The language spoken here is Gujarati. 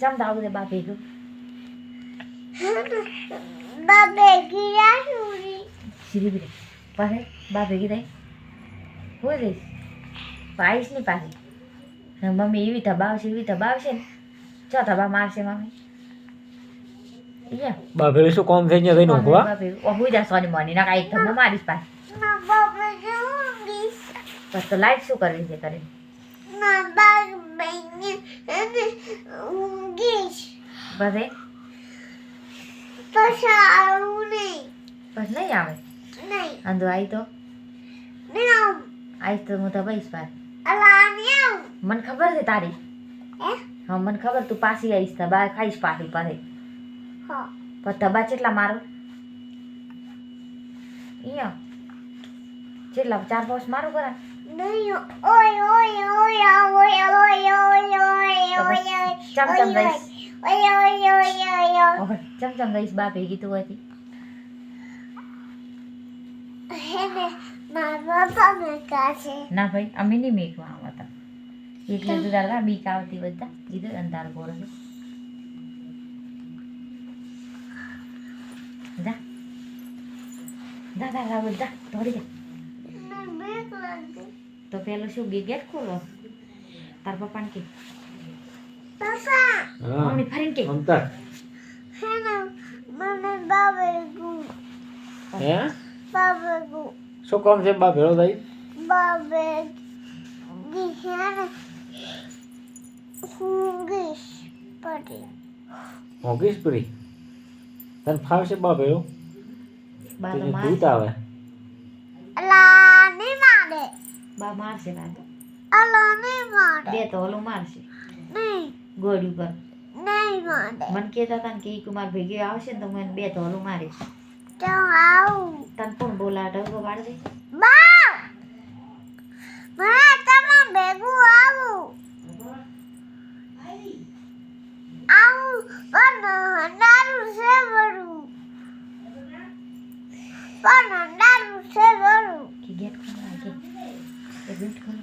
ચમ દાવ દે બા ભેગું બા ભેગી યા સુરી સીરી બીરે પાસે બા ભેગી થઈ હું જઈશ આવીશ નહીં પાછી મમ્મી એવી ધબાવશે ને ચો ધબા મારશે મમ્મી બાપેલું શું કોમ થઈ ગયા ઊંઘવા હું જા સોની મોની ના કાંઈ ધબ્બો મારીશ પાછી ના બા ભેગી ઊંઘીશ બસ તો લાઈટ શું કરવી છે કરે ના બા ભેગી ઊંઘીશ બસ એ પછી આવું નહીં બસ નહીં આવે નહીં અંધો આવી તો નહીં આવું આવીશ તો હું ધબાઈશ પાછી અલા નહીં આવું મને ખબર છે તારી હે હા મને ખબર તું પાછી આવીશ ધબા ખાઈશ પાછી પાસે હા પણ ધબા કેટલા મારો અહીંયા કેટલા 4-5 મારું કરા નહીં ઓય ઓય ઓય ઓય ઓય ઓય ઓય ઓય ચમચમ દઈશ ઓય ઓય ઓય ઓય ચમચમ દઈશ બા ભેગી તું હતી હેને મારા બાપા મેકાશે ના ભાઈ અમે નહીં મેકવા આવતા એટલે તો દાદા બીક આવતી બધા કીધું અંધાર ગોરો છે જા દાદા બધા દોડી જા બીક લાગે તો પેલું શું ગેટ ખોલો તાર પપ્પાને કે પપ્પા મમ્મી ફરીને કે મમતા હેને મને બાબે ગુ હે બાબે ગુ શું કામ છે બા ભેળો થઈ બાબે ગી હેને હુંગીશ પડી મોગીશ પૂરી તને ફાવશે બા ભેળો બા તો ભૂત મારશે આવે અલા નહીં મારે બા મારશે ના અલા નહીં મારે બે તો ઓલું મારશે નહીં ગોળી પર નહીં મારે મને કહેતા હતા ને કે ઈ કુમાર ભેગી આવશે ને તો મને બે તો ઓલું મારીશ તો આવું તને કોણ બોલા ડગો પાડ દે બા મને તમે ભેગું આવું પણ અંધારું છે બરું પણ અંધારું છે બરું કે ગેટ ખોલો કે ગેટ ખોલો